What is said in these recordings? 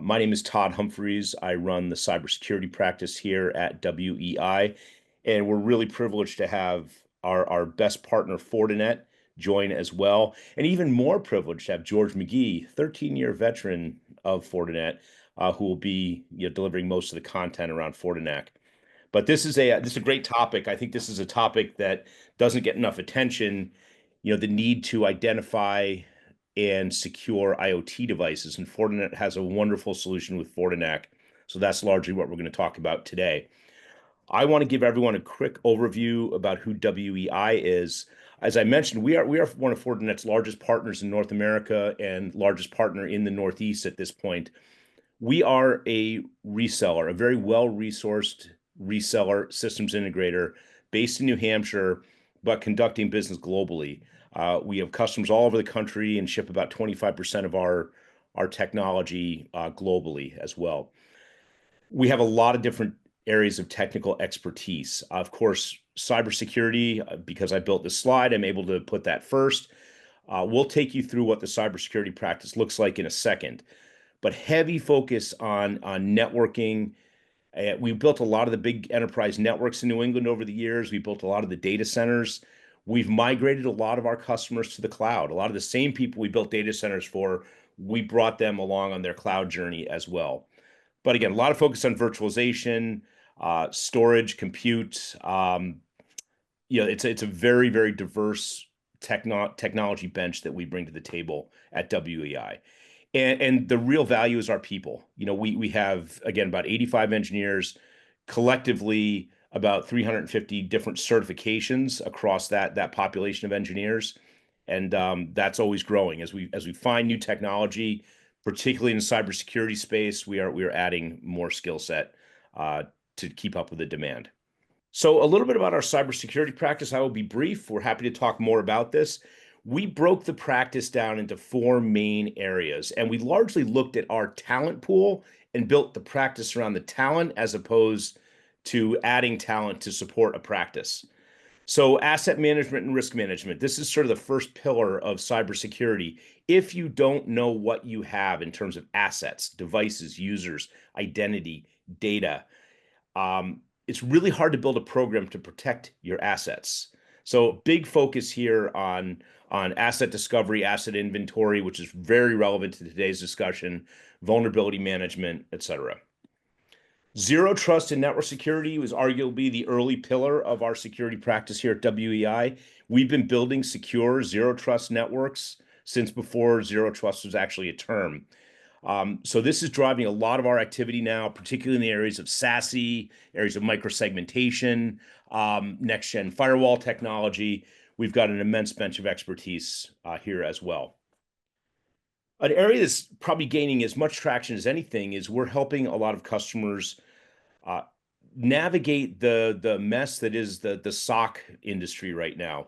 My name is Todd Humphreys. I run the cybersecurity practice here at WEI, and we're really privileged to have our best partner, Fortinet, join as well. And even more privileged to have George Magee, 13-year veteran of Fortinet, who will be delivering most of the content around FortiNAC. But this is a great topic. I think this is a topic that doesn't get enough attention. The need to identify and secure IoT devices, and Fortinet has a wonderful solution with FortiNAC. So that's largely what we're going to talk about today. I want to give everyone a quick overview about who WEI is. As I mentioned, we are one of Fortinet's largest partners in North America and largest partner in the Northeast at this point. We are a reseller, a very well-resourced reseller systems integrator based in New Hampshire, but conducting business globally. We have customers all over the country and ship about 25% of our technology globally as well. We have a lot of different areas of technical expertise. Of course, cybersecurity, because I built this slide, I'm able to put that first. We'll take you through what the cybersecurity practice looks like in a second, but heavy focus on networking. We built a lot of the big enterprise networks in New England over the years. We built a lot of the data centers. We've migrated a lot of our customers to the cloud. A lot of the same people we built data centers for, we brought them along on their cloud journey as well. But again, a lot of focus on virtualization, storage, compute. It's a very, very diverse technology bench that we bring to the table at WEI. And the real value is our people. We have, again, about 85 engineers, collectively about 350 different certifications across that population of engineers. And that's always growing as we find new technology, particularly in the cybersecurity space. We are adding more skill set to keep up with the demand. So a little bit about our cybersecurity practice. I will be brief. We're happy to talk more about this. We broke the practice down into four main areas, and we largely looked at our talent pool and built the practice around the talent as opposed to adding talent to support a practice. So asset management and risk management, this is sort of the first pillar of cybersecurity. If you don't know what you have in terms of assets, devices, users, identity, data, it's really hard to build a program to protect your assets. So big focus here on asset discovery, asset inventory, which is very relevant to today's discussion, vulnerability management, et cetera. Zero trust and network security was arguably the early pillar of our security practice here at WEI. We've been building secure zero trust networks since before zero trust was actually a term. So this is driving a lot of our activity now, particularly in the areas of SASE, areas of microsegmentation, next-gen firewall technology. We've got an immense bench of expertise here as well. An area that's probably gaining as much traction as anything is we're helping a lot of customers navigate the mess that is the SOC industry right now.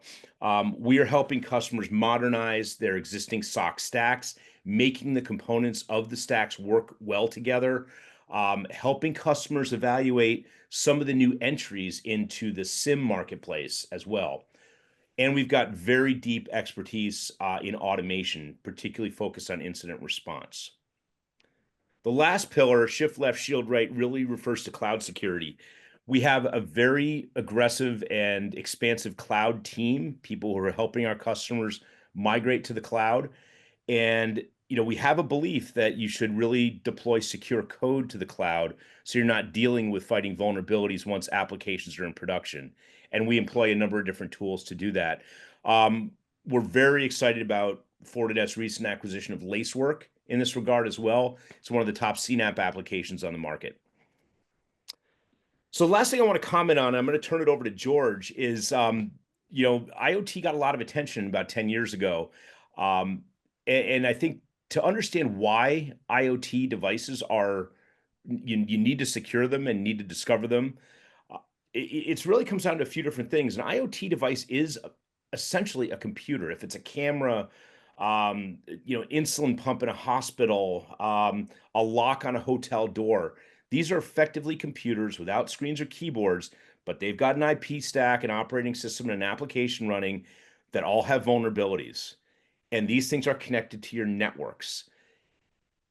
We are helping customers modernize their existing SOC stacks, making the components of the stacks work well together, helping customers evaluate some of the new entries into the SIEM marketplace as well. And we've got very deep expertise in automation, particularly focused on incident response. The last pillar, shift left, shield right, really refers to cloud security. We have a very aggressive and expansive cloud team, people who are helping our customers migrate to the cloud. And we have a belief that you should really deploy secure code to the cloud so you're not dealing with fighting vulnerabilities once applications are in production. And we employ a number of different tools to do that. We're very excited about Fortinet's recent acquisition of Lacework in this regard as well. It's one of the top CNAPP applications on the market. So the last thing I want to comment on, I'm going to turn it over to George, is IoT got a lot of attention about 10 years ago. And I think to understand why IoT devices you need to secure them and need to discover them, it really comes down to a few different things. An IoT device is essentially a computer. If it's a camera, insulin pump in a hospital, a lock on a hotel door, these are effectively computers without screens or keyboards, but they've got an IP stack, an operating system, and an application running that all have vulnerabilities. And these things are connected to your networks.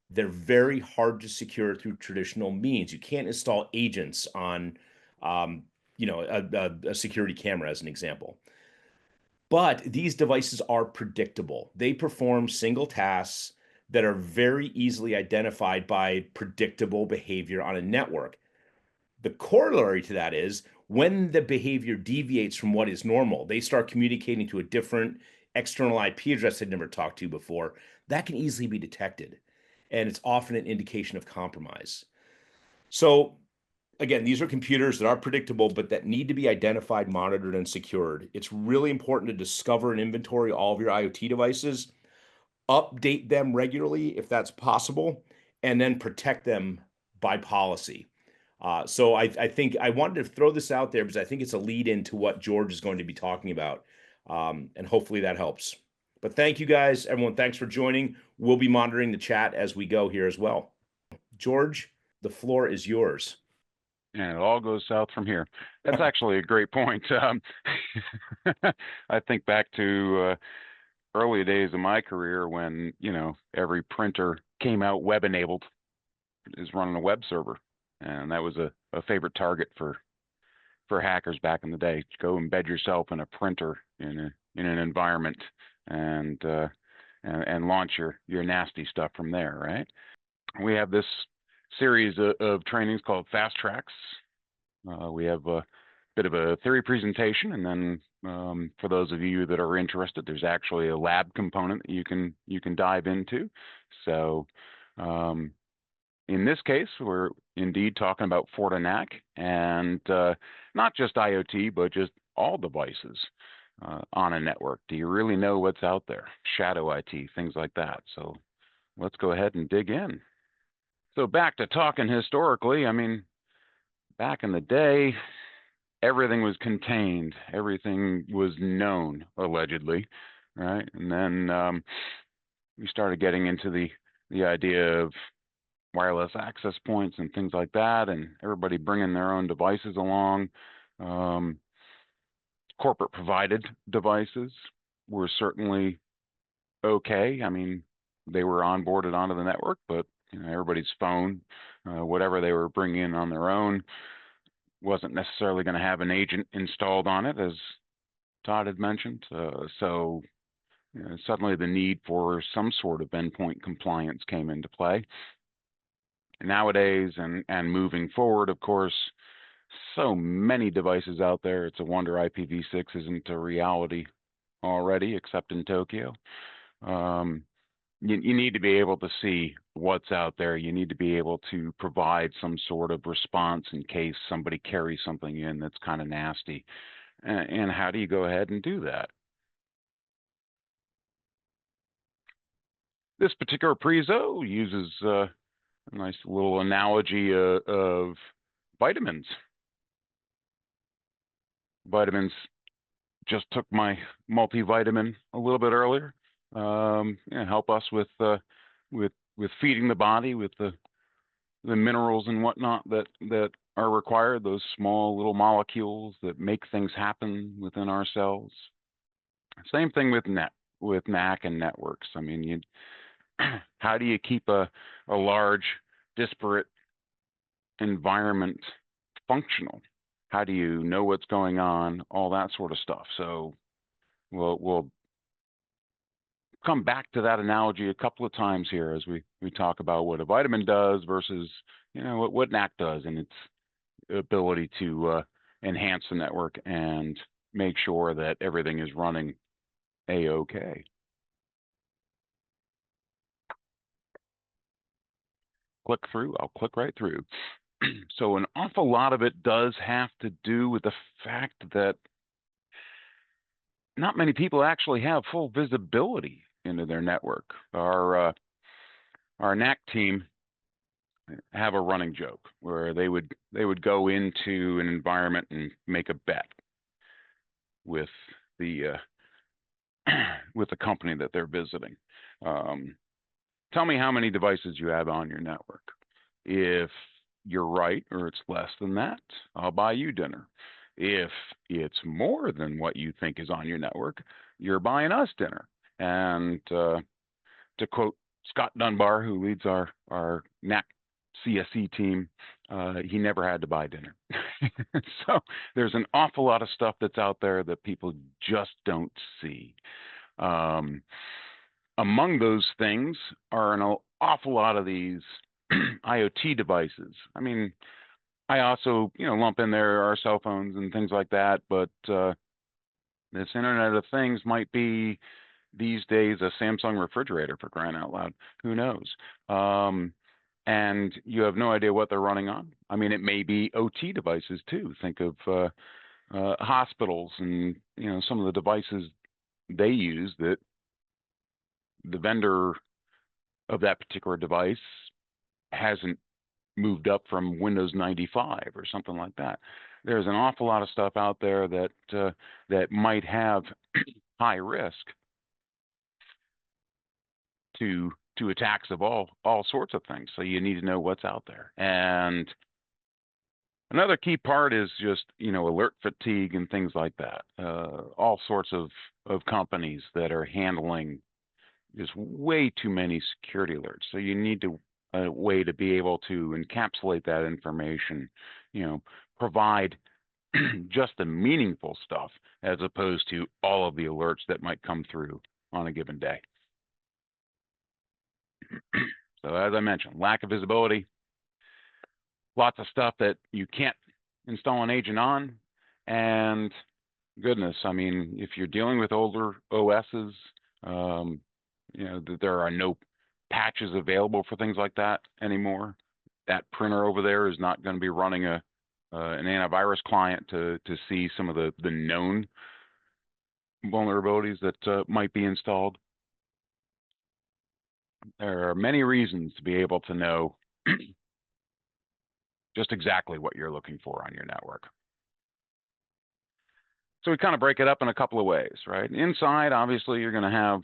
They're very hard to secure through traditional means. You can't install agents on, um, a security camera, as an example. But these devices are predictable. They perform single tasks that are very easily identified by predictable behavior on a network. The corollary to that is when the behavior deviates from what is normal, they start communicating to a different external IP address they'd never talked to before. That can easily be detected, and it's often an indication of compromise. So, again, these are computers that are predictable, but that need to be identified, monitored, and secured. It's really important to discover and inventory all of your IoT devices, update them regularly if that's possible, and then protect them by policy. So I think I wanted to throw this out there because I think it's a lead into what George is going to be talking about. And hopefully that helps. But thank you guys, everyone. Thanks for joining. We'll be monitoring the chat as we go here as well. George, the floor is yours. And it all goes south from here. That's actually a great point. I think back to early days of my career when, every printer came out web enabled, is running a web server. And that was a favorite target for hackers back in the day. Go embed yourself in a printer in an environment and launch your nasty stuff from there, right? We have this series of trainings called Fast Tracks. We have a bit of a theory presentation, and then for those of you that are interested, there's actually a lab component that you can dive into. So in this case, we're indeed talking about FortiNAC, and not just IoT, but just all devices on a network. Do you really know what's out there? Shadow IT, things like that. So let's go ahead and dig in. So back to talking historically, I mean, back in the day, everything was contained. Everything was known, allegedly, right? And then we started getting into the idea of wireless access points and things like that, and everybody bringing their own devices along. Corporate provided devices were certainly okay. I mean, they were onboarded onto the network, but everybody's phone, whatever they were bringing in on their own, wasn't necessarily going to have an agent installed on it, as Todd had mentioned. So suddenly the need for some sort of endpoint compliance came into play. Nowadays and moving forward, of course, so many devices out there. It's a wonder IPv6 isn't a reality already, except in Tokyo. You need to be able to see what's out there. You need to be able to provide some sort of response in case somebody carries something in that's kind of nasty. And how do you go ahead and do that? This particular prezo uses a nice little analogy of vitamins. Vitamins, just took my multivitamin a little bit earlier. Help us with feeding the body with the minerals and whatnot that are required. Those small little molecules that make things happen within our cells. Same thing with NAC and networks. I mean, how do you keep a large, disparate environment functional? How do you know what's going on? All that sort of stuff. So we'll come back to that analogy a couple of times here as we talk about what a vitamin does versus what NAC does and its ability to enhance the network and make sure that everything is running a-okay. Click through. I'll click right through. So an awful lot of it does have to do with the fact that not many people actually have full visibility into their network. Our NAC team have a running joke where they would go into an environment and make a bet with the with the company that they're visiting. Tell me how many devices you have on your network. If you're right or it's less than that, I'll buy you dinner. If it's more than what you think is on your network, you're buying us dinner. And to quote Scott Dunbar, who leads our NAC CSE team, he never had to buy dinner. So there's an awful lot of stuff that's out there that people just don't see. Among those things are an awful lot of these IoT devices. I mean, I also, lump in there our cell phones and things like that, but this Internet of Things might be these days a Samsung refrigerator, for crying out loud. Who knows? And you have no idea what they're running on. I mean, it may be OT devices too. Think of hospitals and some of the devices they use that the vendor of that particular device hasn't moved up from Windows 95 or something like that. There's an awful lot of stuff out there that that might have high risk to attacks of all sorts of things. So you need to know what's out there. And another key part is just alert fatigue and things like that. All sorts of companies that are handling just way too many security alerts. So you need a way to be able to encapsulate that information, provide just the meaningful stuff as opposed to all of the alerts that might come through on a given day. So as I mentioned, lack of visibility, lots of stuff that you can't install an agent on, and goodness, I mean, if you're dealing with older OSs, there are no patches available for things like that anymore. That printer over there is not going to be running an antivirus client to see some of the known vulnerabilities that might be installed. There are many reasons to be able to know just exactly what you're looking for on your network. So we kind of break it up in a couple of ways, right? Inside, obviously, you're going to have,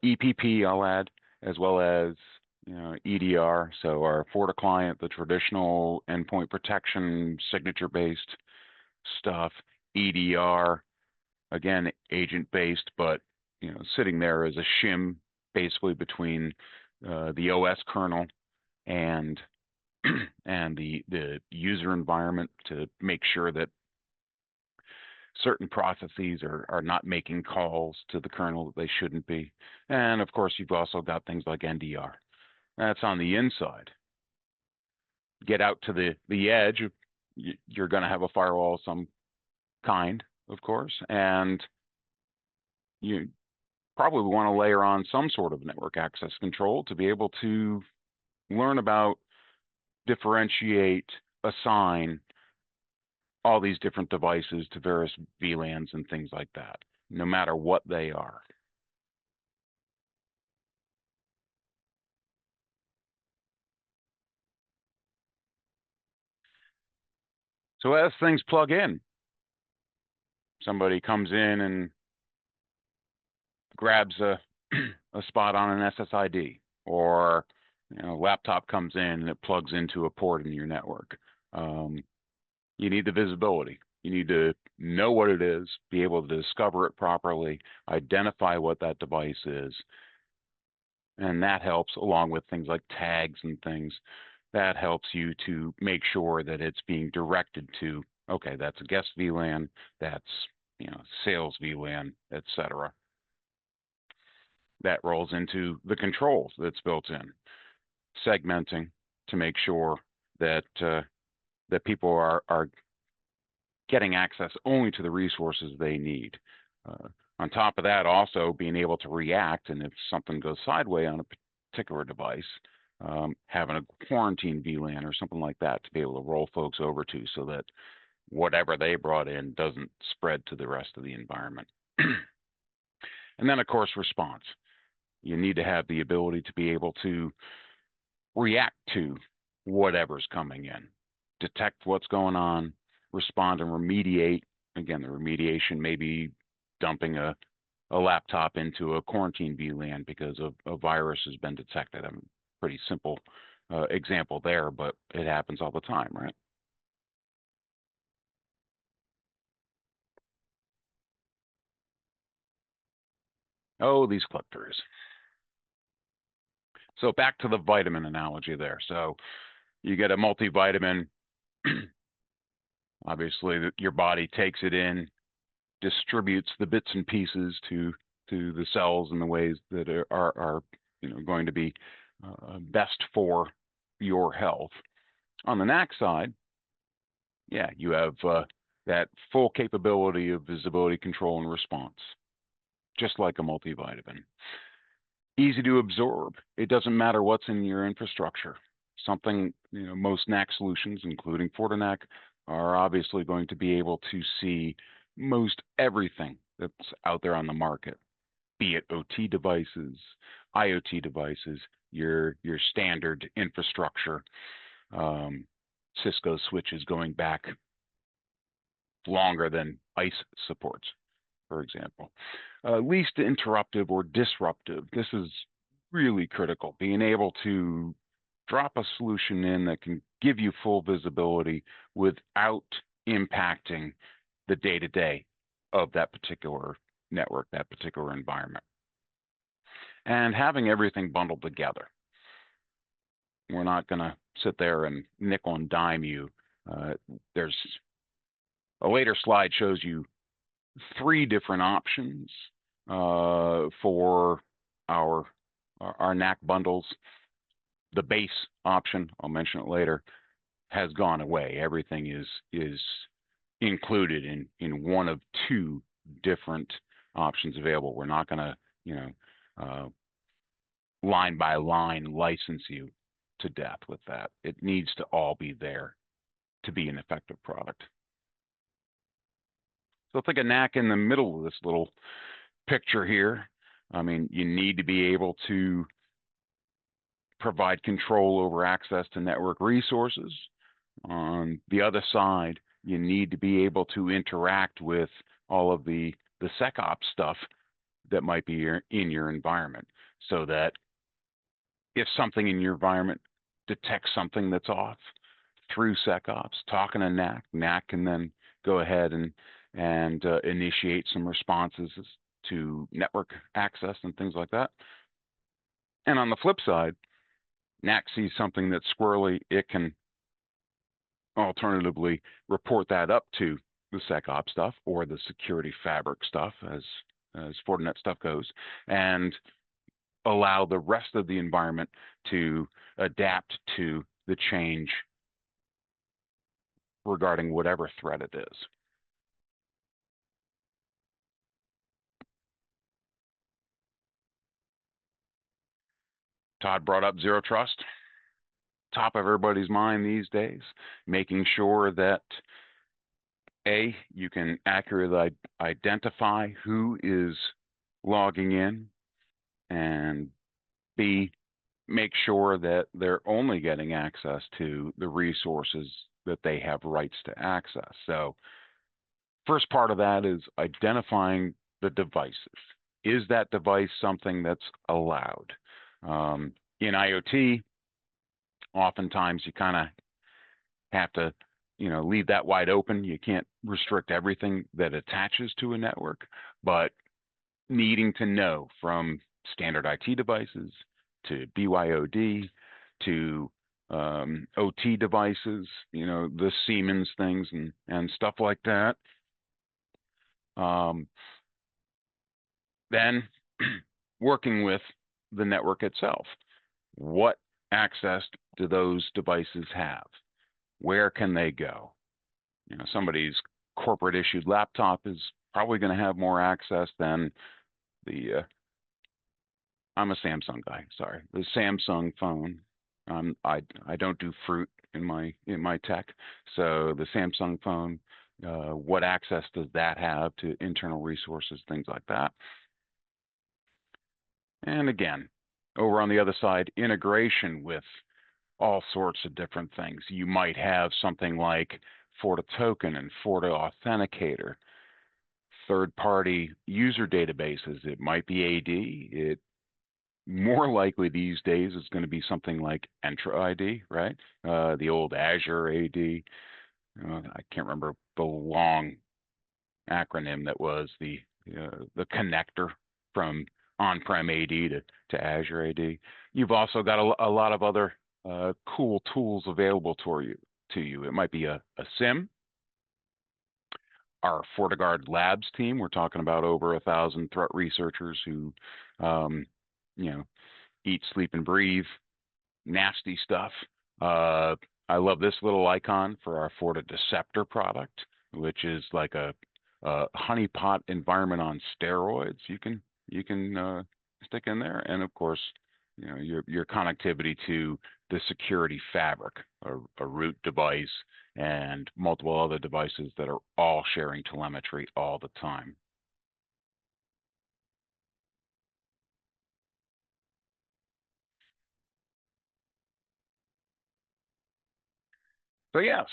EPP, I'll add, as well as, EDR. So our FortiClient, the traditional endpoint protection, signature-based stuff. EDR, again, agent-based, but, sitting there as a shim, basically between the OS kernel and and the user environment to make sure that certain processes are not making calls to the kernel that they shouldn't be. And of course, you've also got things like NDR. That's on the inside. Get out to the edge, you're going to have a firewall of some kind, of course, and you probably want to layer on some sort of network access control to be able to learn about, differentiate, assign all these different devices to various VLANs and things like that, no matter what they are. So as things plug in, somebody comes in and grabs a spot on an SSID, or laptop comes in and it plugs into a port in your network. You need the visibility. You need to know what it is, be able to discover it properly, identify what that device is. And that helps, along with things like tags and things, that helps you to make sure that it's being directed to, okay, that's a guest VLAN, that's sales VLAN, etc. That rolls into the controls that's built in, segmenting to make sure that that people are getting access only to the resources they need. On top of that, also being able to react, and if something goes sideways on a particular device, having a quarantine VLAN or something like that to be able to roll folks over to, so that whatever they brought in doesn't spread to the rest of the environment. And then, of course, response. You need to have the ability to be able to react to whatever's coming in, detect what's going on, respond and remediate. Again, the remediation may be dumping a laptop into a quarantine VLAN because a virus has been detected. Pretty simple example there, but it happens all the time, right? Oh, these click-throughs. So back to the vitamin analogy there. So you get a multivitamin, obviously your body takes it in, distributes the bits and pieces to the cells in the ways that are going to be best for your health. On the NAC side, yeah, you have that full capability of visibility, control, and response, just like a multivitamin. Easy to absorb. It doesn't matter what's in your infrastructure. Something, most NAC solutions, including FortiNAC, are obviously going to be able to see most everything that's out there on the market, be it OT devices, IoT devices, your standard infrastructure, Cisco switches going back longer than ICE supports, for example. Least interruptive or disruptive. This is really critical. Being able to drop a solution in that can give you full visibility without impacting the day-to-day of that particular network, that particular environment. And having everything bundled together. We're not going to sit there and nickel and dime you. There's a later slide shows you 3 different options for our NAC bundles. The base option, I'll mention it later, has gone away. Everything is included in one of 2 different options available. We're not going to, line by line license you to death with that. It needs to all be there to be an effective product. So think of NAC in the middle of this little picture here. I mean, you need to be able to provide control over access to network resources. On the other side, you need to be able to interact with all of the SecOps stuff that might be in your environment, so that if something in your environment detects something that's off through SecOps, talking to NAC, NAC can then go ahead and initiate some responses to network access and things like that. And on the flip side, NAC sees something that's squirrely, it can alternatively report that up to the SecOps stuff or the Security Fabric stuff, as Fortinet stuff goes, and allow the rest of the environment to adapt to the change regarding whatever threat it is. Todd brought up zero trust. Top of everybody's mind these days, making sure that A, you can accurately identify who is logging in, and B, make sure that they're only getting access to the resources that they have rights to access. So first part of that is identifying the devices. Is that device something that's allowed? In IoT, oftentimes you kind of have to, leave that wide open. You can't restrict everything that attaches to a network, but needing to know from standard IT devices to BYOD to OT devices, the Siemens things and stuff like that. Then working with the network itself. What access do those devices have? Where can they go? Somebody's corporate issued laptop is probably going to have more access than the, I'm a Samsung guy, sorry, the Samsung phone. I don't do fruit in my tech. So the Samsung phone, what access does that have to internal resources, things like that? And again, over on the other side, integration with all sorts of different things. You might have something like FortiToken and FortiAuthenticator, third-party user databases. It might be AD. It more likely these days is going to be something like Entra ID, right? The old Azure AD. I can't remember the long acronym that was the connector from on-prem AD to Azure AD. you've also got a lot of other cool tools available to you. It might be a SIM. Our FortiGuard Labs team, we're talking about over 1,000 threat researchers who, you know, eat, sleep, and breathe nasty stuff. I love this little icon for our FortiDeceptor product, which is like a honeypot environment on steroids. You can stick in there, and of course, you know, your connectivity to the security fabric, a root device, and multiple other devices that are all sharing telemetry all the time. So yes,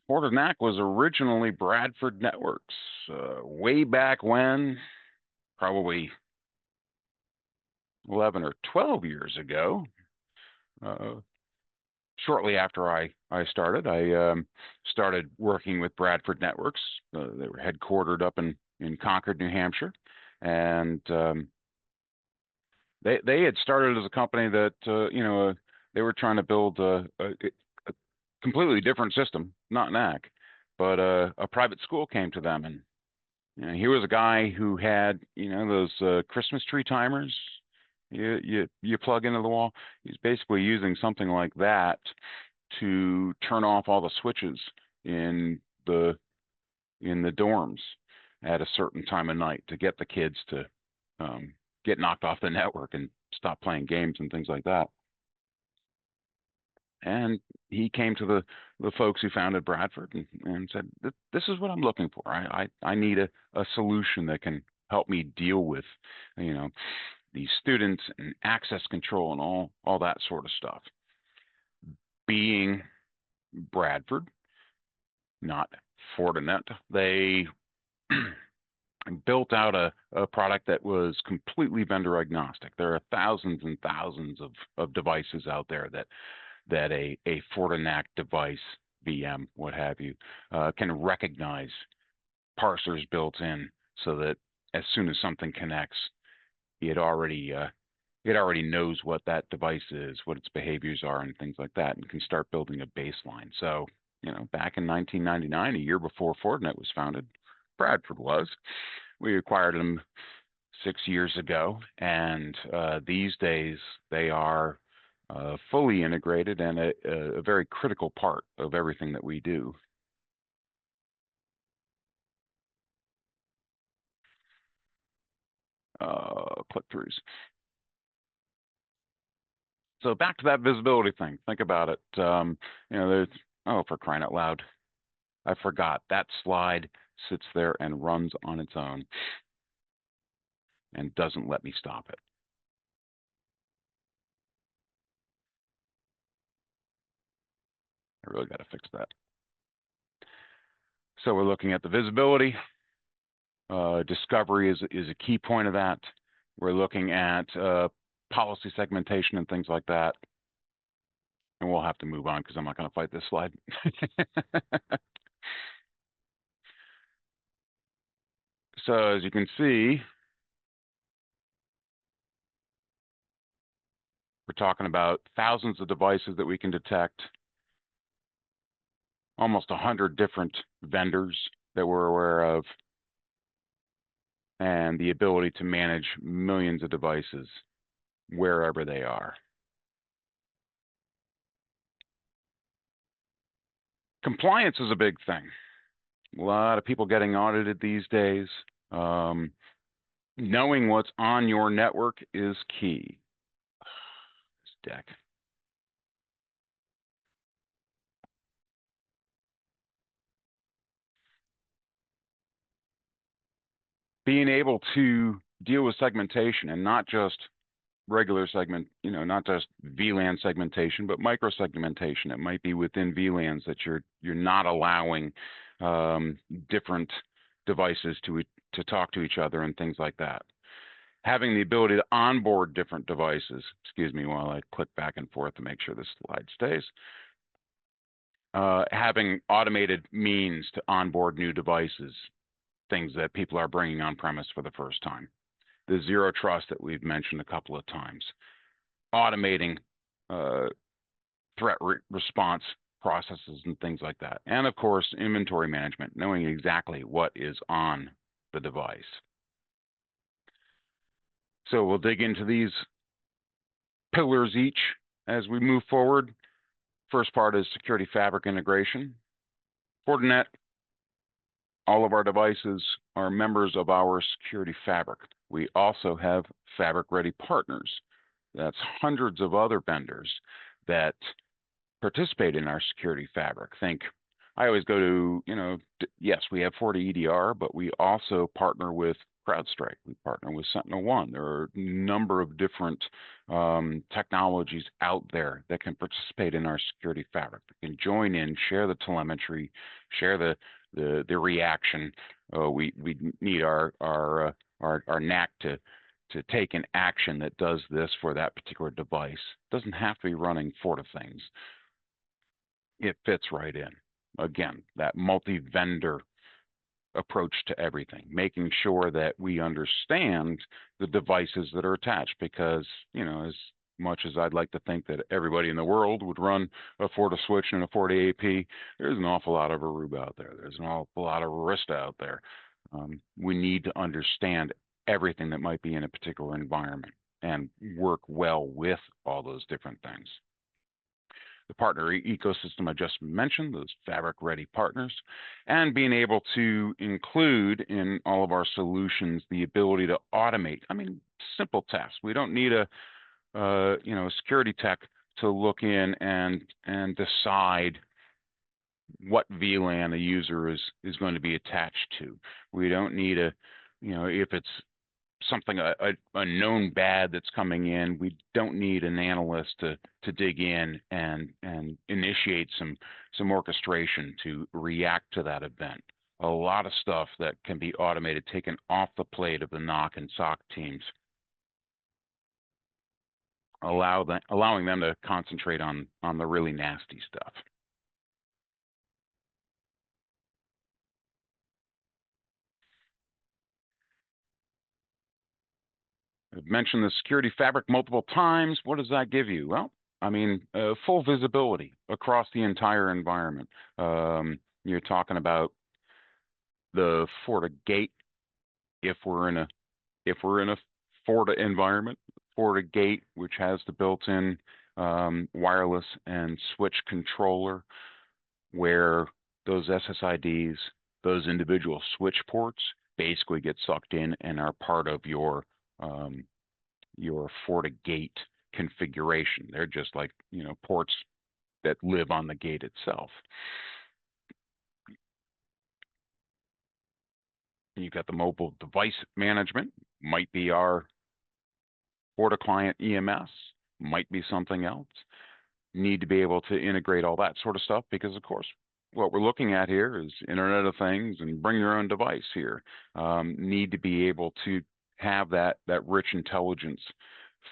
FortiNAC was originally Bradford Networks, way back when, probably 11 or 12 years ago. Shortly after I started, I started working with Bradford Networks. They were headquartered up in Concord, New Hampshire, and they had started as a company that you know, they were trying to build a completely different system, not NAC, but a private school came to them, and you know, he was a guy who had, you know, those Christmas tree timers you plug into the wall. He's basically using something like that to turn off all the switches in the dorms at a certain time of night to get the kids to get knocked off the network and stop playing games and things like that. And he came to the folks who founded Bradford and said, "This is what I'm looking for. I need a solution that can help me deal with, you know, these students and access control and all that sort of stuff." Being Bradford, not Fortinet, they built out a product that was completely vendor agnostic. There are thousands and thousands of devices out there that a FortiNAC device, VM, what have you, can recognize parsers built in, so that as soon as something connects, it already knows what that device is, what its behaviors are, and things like that, and can start building a baseline. So, you know, back in 1999, a year before Fortinet was founded, Bradford was. We acquired them 6 years ago, and these days they are fully integrated and a very critical part of everything that we do. Click-throughs. So back to that visibility thing. Think about it. You know, there's, oh, for crying out loud, I forgot. That slide sits there and runs on its own and doesn't let me stop it. I really got to fix that. So we're looking at the visibility. Discovery is a key point of that. We're looking at policy segmentation and things like that. And we'll have to move on because I'm not going to fight this slide. So as you can see, we're talking about thousands of devices that we can detect, almost 100 different vendors that we're aware of, and the ability to manage millions of devices wherever they are. Compliance is a big thing. A lot of people getting audited these days. Knowing what's on your network is key. This deck. Being able to deal with segmentation, and not just regular segment, you know, not just VLAN segmentation, but micro segmentation. It might be within VLANs that you're not allowing different devices to talk to each other and things like that. Having the ability to onboard different devices, excuse me while I click back and forth to make sure this slide stays. Having automated means to onboard new devices, things that people are bringing on premise for the first time. The zero trust that we've mentioned a couple of times. automating threat response processes and things like that. And of course, inventory management, knowing exactly what is on the device. So we'll dig into these pillars each as we move forward. First part is Security Fabric integration. Fortinet, all of our devices are members of our Security Fabric. We also have Fabric-ready partners. That's hundreds of other vendors that participate in our Security Fabric. I always go to, yes, we have FortiEDR, but we also partner with CrowdStrike. We partner with SentinelOne. There are a number of different technologies out there that can participate in our Security Fabric. They can join in, share the telemetry, share the reaction. We need our NAC to take an action that does this for that particular device. It doesn't have to be running FortiThings. It fits right in. Again, that multi-vendor approach to everything, making sure that we understand the devices that are attached, because, as much as I'd like to think that everybody in the world would run a FortiSwitch and a FortiAP, there's an awful lot of Aruba out there. There's an awful lot of Arista out there. We need to understand everything that might be in a particular environment and work well with all those different things. The partner ecosystem I just mentioned, those Fabric-ready partners, and being able to include in all of our solutions the ability to automate. Simple tasks. We don't need a security tech to look in and decide what VLAN a user is going to be attached to. We don't need if it's something, a known bad that's coming in, we don't need an analyst to dig in and initiate some orchestration to react to that event. A lot of stuff that can be automated, taken off the plate of the NOC and SOC teams, allowing them to concentrate on the really nasty stuff. I've mentioned the Security Fabric multiple times. What does that give you? Well, full visibility across the entire environment. You're talking about the FortiGate. If we're in a Forti environment, FortiGate, which has the built-in wireless and switch controller, where those SSIDs, those individual switch ports, basically get sucked in and are part of your FortiGate configuration. They're just like, ports that live on the gate itself. You've got the mobile device management, might be our FortiClient EMS, might be something else. Need to be able to integrate all that sort of stuff, because of course, what we're looking at here is Internet of Things and bring your own device here. Need to be able to have that rich intelligence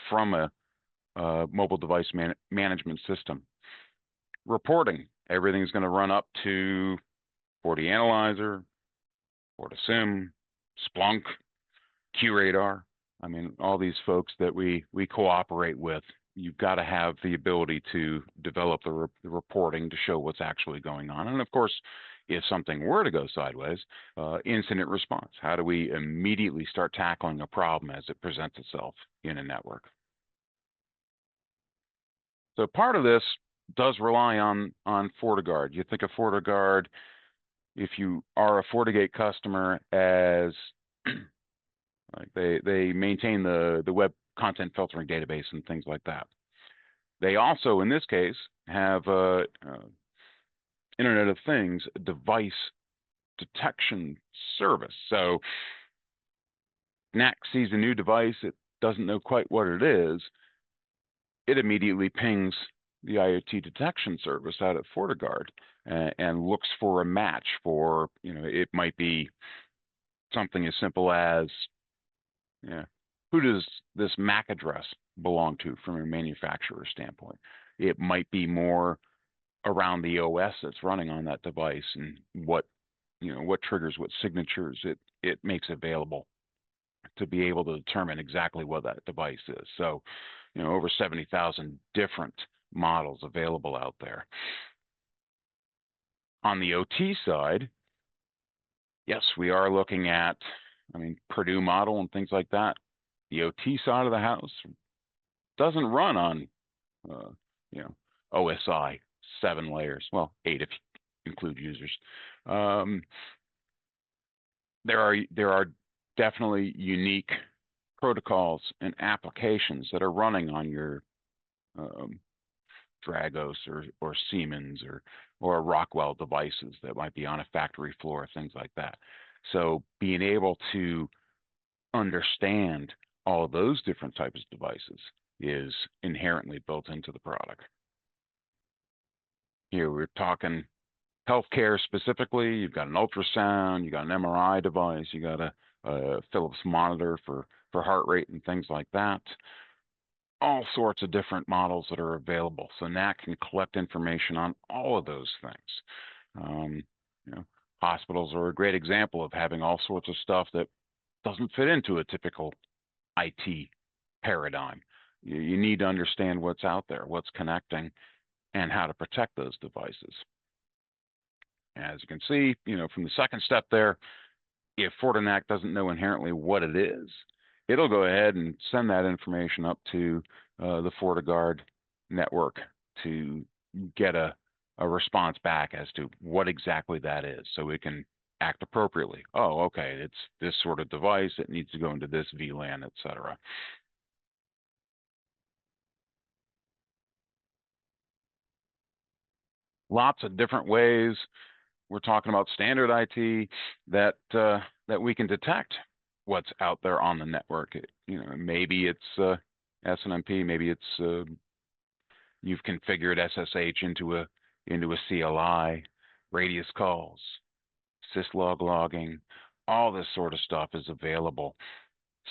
from a mobile device management system. Reporting, everything's going to run up to FortiAnalyzer, FortiSIM, Splunk, QRadar. All these folks that we cooperate with. You've got to have the ability to develop the reporting to show what's actually going on. And of course, if something were to go sideways, incident response. How do we immediately start tackling a problem as it presents itself in a network? So part of this does rely on FortiGuard. You think of FortiGuard, if you are a FortiGate customer, as like they maintain the web content filtering database and things like that. They also, in this case, have Internet of Things device detection service. So NAC sees a new device, it doesn't know quite what it is, it immediately pings the IoT detection service out at FortiGuard and looks for a match for, it might be something as simple as, who does this MAC address belong to from a manufacturer standpoint? It might be more around the OS that's running on that device and what triggers, what signatures it makes available to be able to determine exactly what that device is. So over 70,000 different models available out there. On the OT side, yes, we are looking at, Purdue model and things like that. The OT side of the house doesn't run on, OSI 7 layers. Well, 8 if you include users. There are definitely unique protocols and applications that are running on your Dragos or Siemens or Rockwell devices that might be on a factory floor, things like that. So being able to understand all of those different types of devices is inherently built into the product. Here we're talking healthcare specifically. You've got an ultrasound, you got an MRI device, you got a Philips monitor for heart rate and things like that. All sorts of different models that are available. So NAC can collect information on all of those things. Hospitals are a great example of having all sorts of stuff that doesn't fit into a typical IT paradigm. You need to understand what's out there, what's connecting, and how to protect those devices. As you can see, from the second step there, if FortiNAC doesn't know inherently what it is, it'll go ahead and send that information up to the FortiGuard network to get a response back as to what exactly that is, so we can act appropriately. Oh, okay, it's this sort of device, it needs to go into this VLAN, etc. Lots of different ways. We're talking about standard IT that we can detect what's out there on the network. Maybe it's SNMP, maybe it's you've configured SSH into a CLI, radius calls, syslog logging, all this sort of stuff is available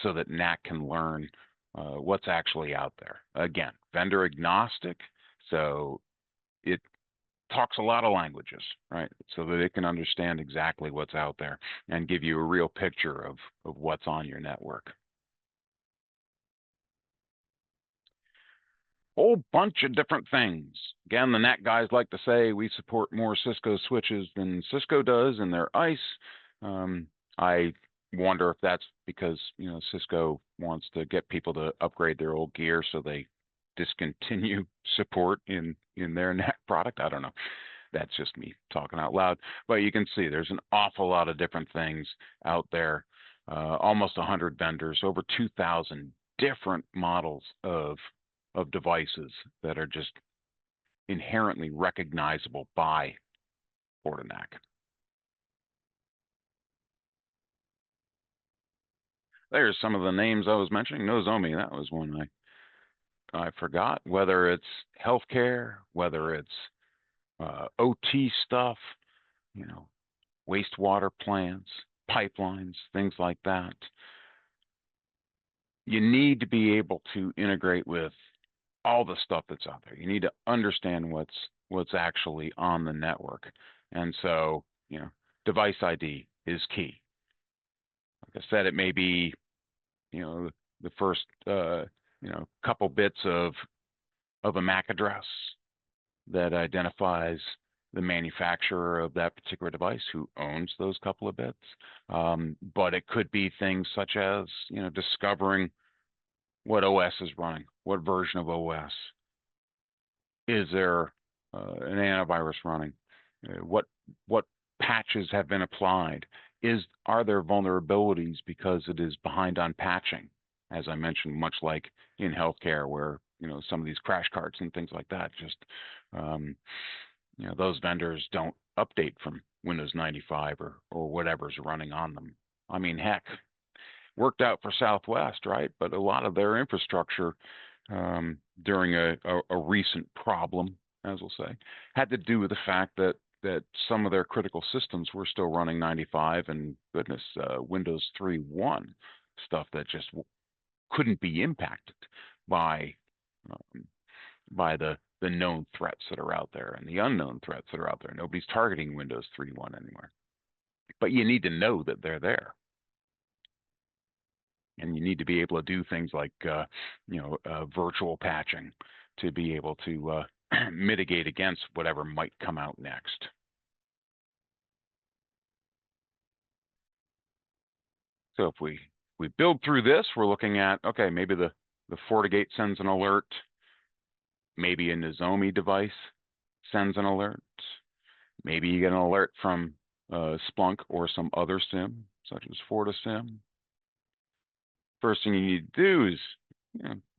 so that NAC can learn what's actually out there. Again, vendor agnostic, so it talks a lot of languages, right? So that it can understand exactly what's out there and give you a real picture of what's on your network. Whole bunch of different things. Again, the NAC guys like to say we support more Cisco switches than Cisco does in their ICE. I wonder if that's because Cisco wants to get people to upgrade their old gear, so they discontinue support in their NAC product. I don't know. That's just me talking out loud. But you can see there's an awful lot of different things out there. Almost 100 vendors, over 2,000 different models of devices that are just inherently recognizable by FortiNAC. There's some of the names I was mentioning. Nozomi, that was one I forgot. Whether it's healthcare, whether it's OT stuff, wastewater plants, pipelines, things like that. You need to be able to integrate with all the stuff that's out there. You need to understand what's actually on the network. And so, device ID is key. Like I said, it may be, the first, couple bits of a MAC address that identifies the manufacturer of that particular device, who owns those couple of bits. But it could be things such as, discovering what OS is running, what version of OS. Is there an antivirus running? What patches have been applied? Are there vulnerabilities because it is behind on patching? As I mentioned, much like in healthcare, where some of these crash carts and things like that, just those vendors don't update from Windows 95 or whatever's running on them. I mean, heck, worked out for Southwest, right? But a lot of their infrastructure during a recent problem, as we'll say, had to do with the fact that some of their critical systems were still running 95 and goodness, Windows 3.1 stuff that just couldn't be impacted by the known threats that are out there and the unknown threats that are out there. Nobody's targeting Windows 3.1 anymore, but you need to know that they're there. And you need to be able to do things like, virtual patching to be able to mitigate against whatever might come out next. So if we build through this, we're looking at, okay, maybe the FortiGate sends an alert, maybe a Nozomi device sends an alert, maybe you get an alert from Splunk or some other SIM, such as FortiSIM. First thing you need to do is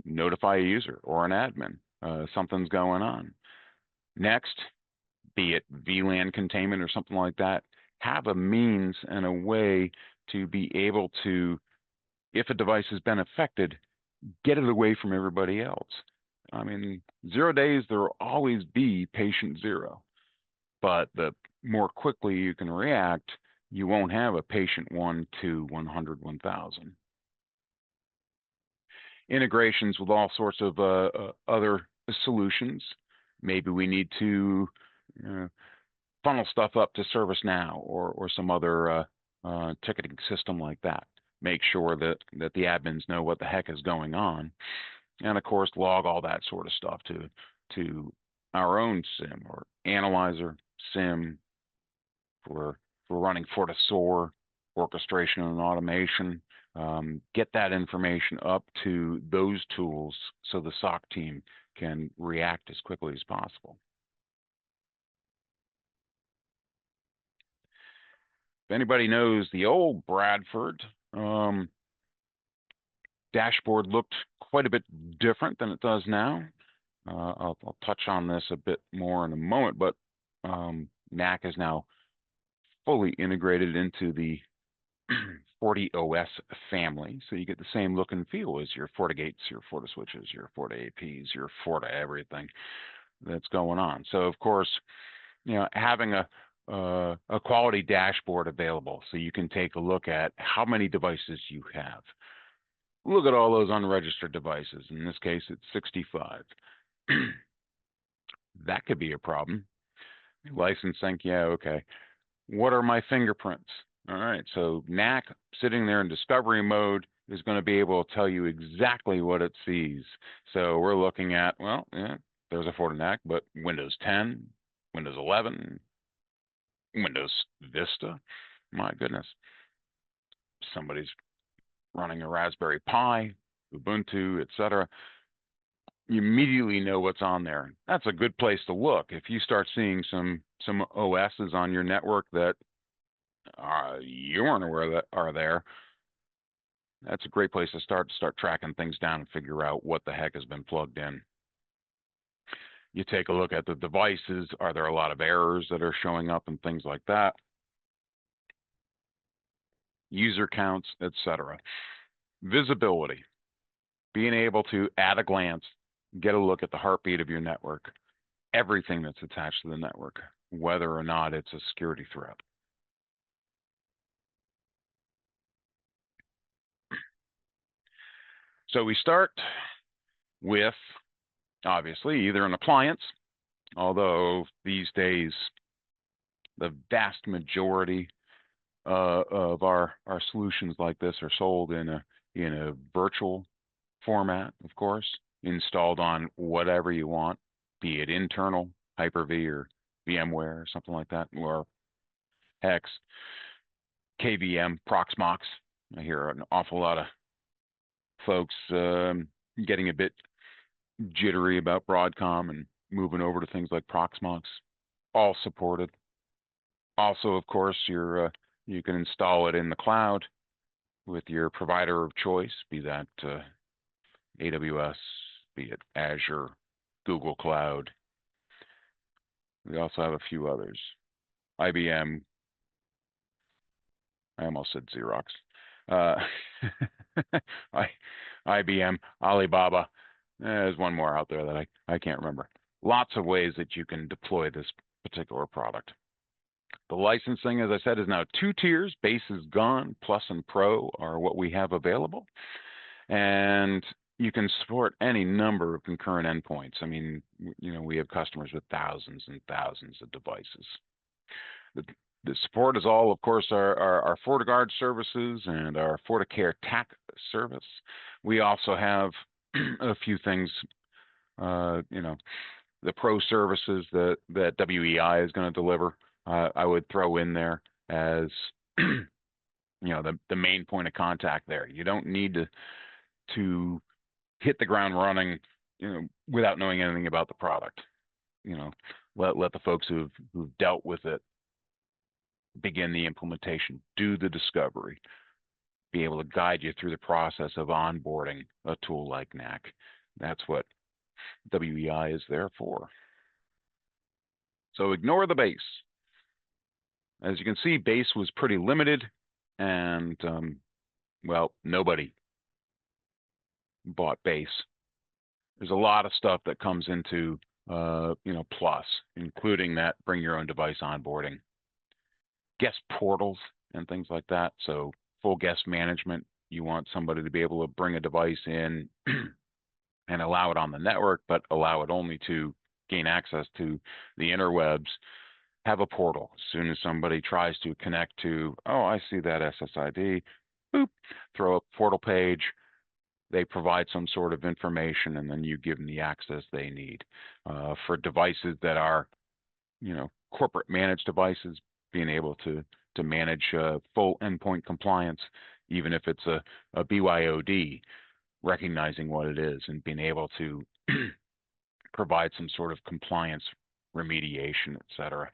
notify a user or an admin. Something's going on. Next, be it VLAN containment or something like that, have a means and a way to be able to, if a device has been affected, get it away from everybody else. I mean, 0 days, there will always be patient 0. But the more quickly you can react, you won't have a patient 1 to 100, 1,000. Integrations with all sorts of other solutions. Maybe we need to funnel stuff up to ServiceNow or some other ticketing system like that. Make sure that the admins know what the heck is going on, and of course log all that sort of stuff to our own SIM or analyzer SIM for running FortiSOAR orchestration and automation. Get that information up to those tools so the SOC team can react as quickly as possible. If anybody knows the old Bradford, dashboard looked quite a bit different than it does now. I'll touch on this a bit more in a moment, but NAC is now fully integrated into the FortiOS family, so you get the same look and feel as your FortiGates, your FortiSwitches, your FortiAPs, your Forti everything that's going on. So of course, having a quality dashboard available so you can take a look at how many devices you have. Look at all those unregistered devices. In this case, it's 65. That could be a problem. License sync, yeah, okay. What are my fingerprints? All right, so NAC sitting there in discovery mode is going to be able to tell you exactly what it sees. So we're looking at, well, yeah, there's a FortiNAC, but Windows 10, Windows 11, Windows Vista, my goodness. Somebody's running a Raspberry Pi, Ubuntu, etc. You immediately know what's on there. That's a good place to look. If you start seeing some OSs on your network that you weren't aware that are there, that's a great place to start tracking things down and figure out what the heck has been plugged in. You take a look at the devices. Are there a lot of errors that are showing up and things like that? User counts, etc. Visibility. Being able to, at a glance, get a look at the heartbeat of your network, everything that's attached to the network, whether or not it's a security threat. So we start with, obviously, either an appliance, although these days the vast majority of our solutions like this are sold in a virtual format, of course, installed on whatever you want, be it internal, Hyper-V or VMware or something like that, or Hex, KVM, Proxmox. I hear an awful lot of folks getting a bit jittery about Broadcom and moving over to things like Proxmox, all supported. Also, of course, you can install it in the cloud with your provider of choice, be that AWS, be it Azure, Google Cloud. We also have a few others. IBM. I almost said Xerox. IBM, Alibaba. There's one more out there that I can't remember. Lots of ways that you can deploy this particular product. The licensing, as I said, is now 2 tiers. Base is gone. Plus and Pro are what we have available. And you can support any number of concurrent endpoints. I mean, we have customers with thousands and thousands of devices. The support is all, of course, our FortiGuard services and our FortiCare TAC service. We also have a few things, the pro services that WEI is going to deliver. I would throw in there as the main point of contact there. You don't need to hit the ground running, without knowing anything about the product. Let the folks who've dealt with it begin the implementation, do the discovery, be able to guide you through the process of onboarding a tool like NAC. That's what WEI is there for. So ignore the base. As you can see, base was pretty limited, and nobody bought base. There's a lot of stuff that comes into plus, including that bring your own device onboarding, guest portals and things like that. So full guest management, you want somebody to be able to bring a device in and allow it on the network, but allow it only to gain access to the interwebs. Have a portal. As soon as somebody tries to connect to, oh, I see that SSID, boop, throw up a portal page. They provide some sort of information, and then you give them the access they need. For devices that are, corporate managed devices, being able to manage full endpoint compliance, even if it's a BYOD, recognizing what it is and being able to provide some sort of compliance remediation, et cetera.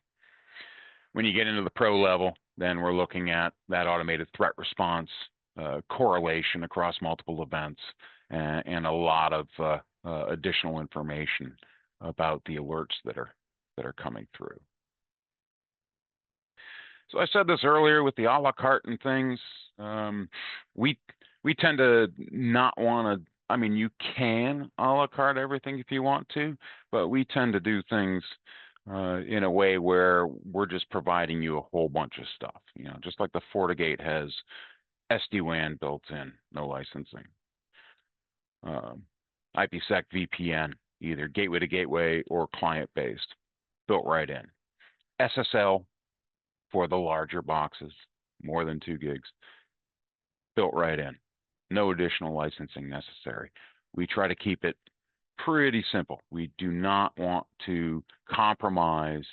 When you get into the pro level, then we're looking at that automated threat response, correlation across multiple events, and a lot of additional information about the alerts that are coming through. So I said this earlier with the a la carte and things. We tend to not want to. I mean, you can a la carte everything if you want to, but we tend to do things in a way where we're just providing you a whole bunch of stuff. Just like the FortiGate has SD-WAN built in, no licensing. IPsec VPN, either gateway to gateway or client-based, built right in. SSL for the larger boxes, more than 2 gigs, built right in. No additional licensing necessary. We try to keep it pretty simple. We do not want to compromise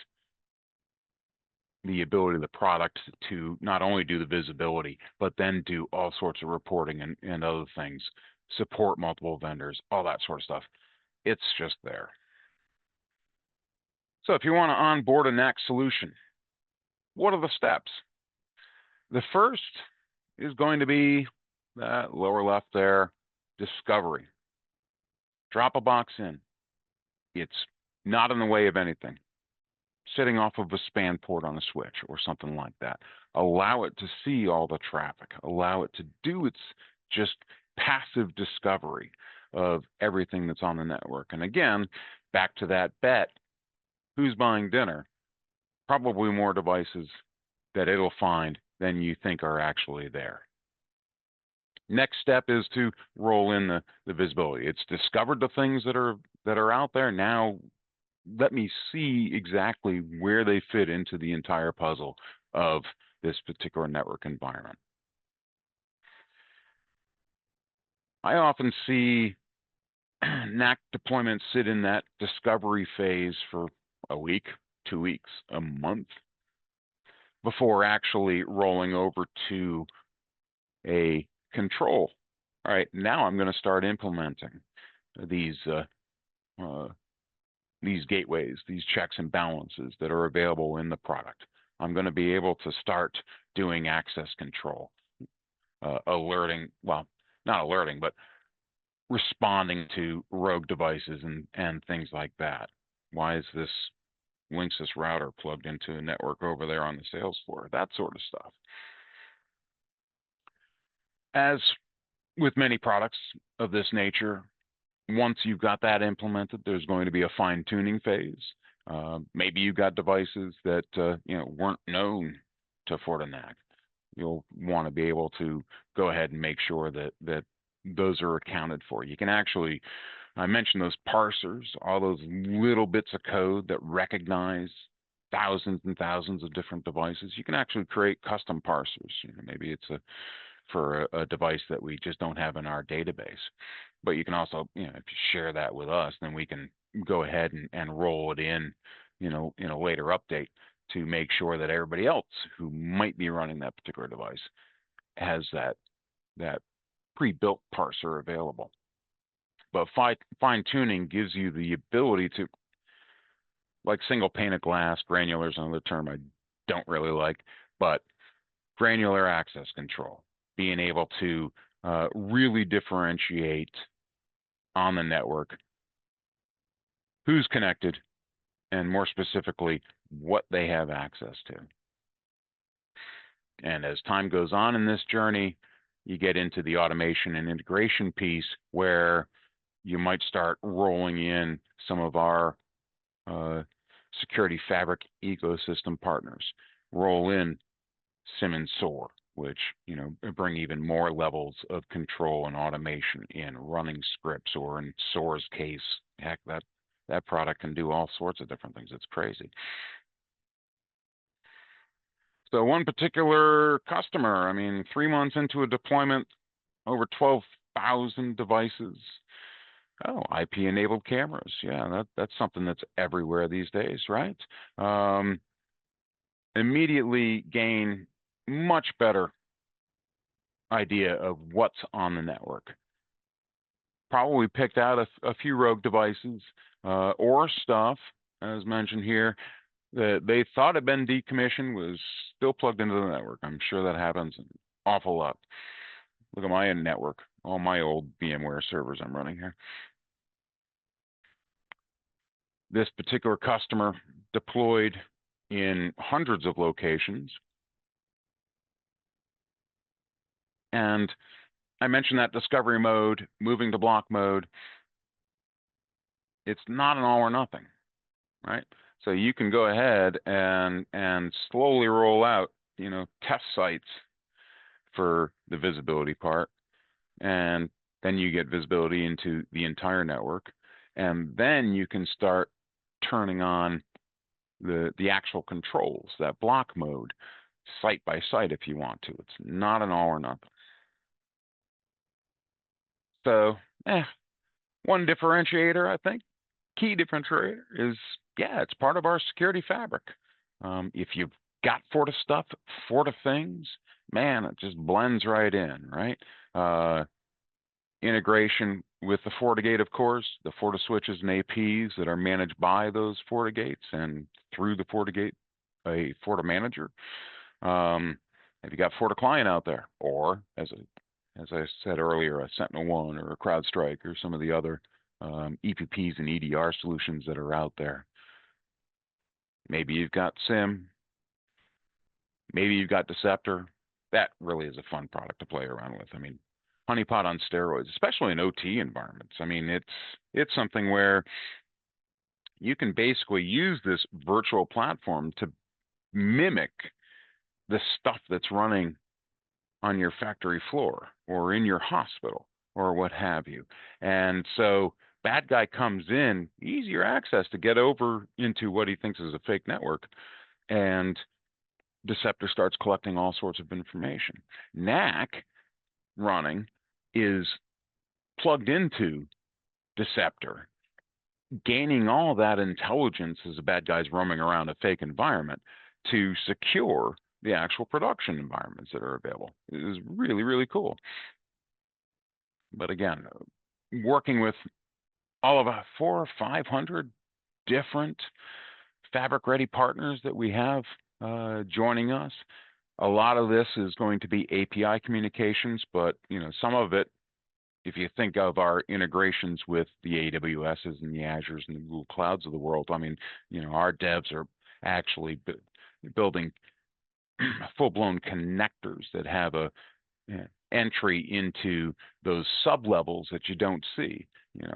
the ability of the product to not only do the visibility, but then do all sorts of reporting and other things, support multiple vendors, all that sort of stuff. It's just there. So if you want to onboard a NAC solution, what are the steps? The first is going to be that lower left there, discovery. Drop a box in. It's not in the way of anything. Sitting off of a span port on a switch or something like that. Allow it to see all the traffic. Allow it to do its just passive discovery of everything that's on the network. And again, back to that bet, who's buying dinner? Probably more devices that it'll find than you think are actually there. Next step is to roll in the visibility. It's discovered the things that are out there. Now let me see exactly where they fit into the entire puzzle of this particular network environment. I often see NAC deployments sit in that discovery phase for a week, 2 weeks, a month, before actually rolling over to a control. All right, now I'm going to start implementing these gateways, these checks and balances that are available in the product. I'm going to be able to start doing access control, alerting, well, not alerting, but responding to rogue devices and things like that. Why is this Linksys router plugged into a network over there on the sales floor? That sort of stuff. As with many products of this nature, once you've got that implemented, there's going to be a fine-tuning phase. Maybe you've got devices that weren't known to FortiNAC. You'll want to be able to go ahead and make sure that those are accounted for. You can actually, I mentioned those parsers, all those little bits of code that recognize thousands and thousands of different devices, you can actually create custom parsers. Maybe it's for a device that we just don't have in our database. But you can also, if you share that with us, then we can go ahead and roll it in a later update to make sure that everybody else who might be running that particular device has that pre-built parser available. But fine tuning gives you the ability to, like single pane of glass, granular is another term I don't really like, but granular access control, being able to really differentiate on the network who's connected, and more specifically, what they have access to. And as time goes on in this journey, you get into the automation and integration piece where you might start rolling in some of our security fabric ecosystem partners, roll in SIM and SOAR, which bring even more levels of control and automation in running scripts, or in SOAR's case, heck, that product can do all sorts of different things. It's crazy. So one particular customer, 3 months into a deployment, over 12,000 devices. Oh, IP-enabled cameras. Yeah, that's something that's everywhere these days, right? Immediately gain much better idea of what's on the network. Probably picked out a few rogue devices or stuff, as mentioned here, that they thought had been decommissioned was still plugged into the network. I'm sure that happens an awful lot. Look at my network, all my old VMware servers I'm running here. This particular customer deployed in hundreds of locations. And I mentioned that discovery mode, moving to block mode. It's not an all or nothing, right? So you can go ahead and slowly roll out, test sites for the visibility part, and then you get visibility into the entire network, and then you can start turning on the actual controls, that block mode, site by site if you want to. It's not an all or nothing. So, one differentiator, I think, key differentiator is, it's part of our security fabric. If you've got Forti stuff, Forti things, man, it just blends right in, right? Integration with the FortiGate, of course, the Forti switches and APs that are managed by those FortiGates and through the FortiGate, a Forti manager. Have you got Forti client out there, or as I said earlier, a SentinelOne or a CrowdStrike or some of the other EPPs and EDR solutions that are out there? Maybe you've got SIM. Maybe you've got Deceptor. That really is a fun product to play around with. Honeypot on steroids, especially in OT environments. It's something where you can basically use this virtual platform to mimic the stuff that's running on your factory floor or in your hospital or what have you. And so bad guy comes in, easier access to get over into what he thinks is a fake network, and Deceptor starts collecting all sorts of information. NAC running is plugged into Deceptor, gaining all that intelligence as a bad guy's roaming around a fake environment to secure the actual production environments that are available. It is really, really cool. But again, working with all of 400 or 500 different fabric-ready partners that we have joining us. A lot of this is going to be API communications, but some of it, if you think of our integrations with the AWSs and the Azures and the Google Clouds of the world, our devs are actually building full-blown connectors that have a entry into those sub-levels that you don't see.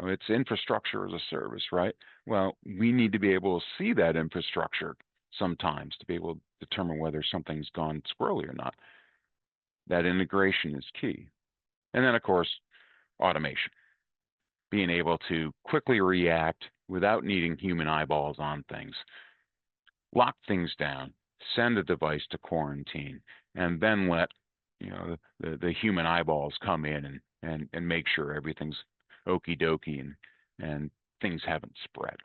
It's infrastructure as a service, right? Well, we need to be able to see that infrastructure sometimes to be able to determine whether something's gone squirrely or not. That integration is key. And then, of course, automation. Being able to quickly react without needing human eyeballs on things. lock things down, send a device to quarantine, and then let the human eyeballs come in and make sure everything's okie dokie and things haven't spread.